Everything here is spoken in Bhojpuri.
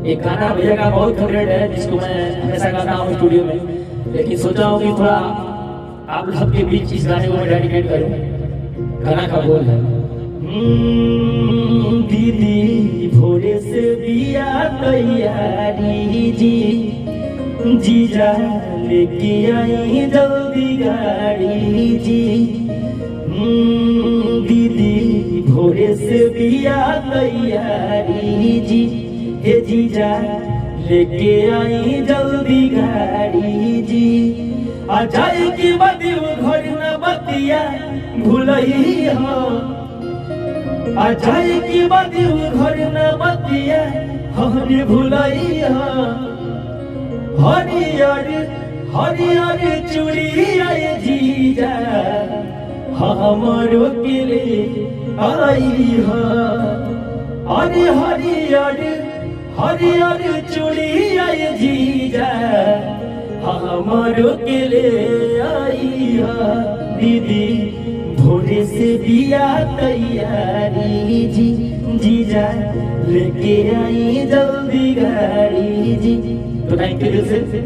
एक गाना भैया का बहुत फेवरेट है जिसको मैं हमेशा गाता हूँ स्टूडियो में, लेकिन सोचा हूँ कि थोड़ा आप लोग के बीच इस गाने को मैं डेडिकेट करूँ। गाना का बोल है दीदी भोरे से बिया तैयारी जी, जीजा लेके आई जल्दी गाड़ी जी। दीदी भोरे से बिया तैयारी जी, हे जीजा लेके आई जल्दी गाड़ी जी। आ जाए की बदियो घर न बतिया भूलई हो, आ जाए की बदियो घर न बतिया हर भूलई हो। हरियर हरियर चूड़ी आए जीजा हमरो के ले आई हो। अरे हरियर हरियर चूड़ी आए जीजा हमरो के ले आई हो। दीदी भोरे से बिया तैयारी जी, जीजा लेके आई जल्दी गाड़ी जी। तो थैंक यू दिल से।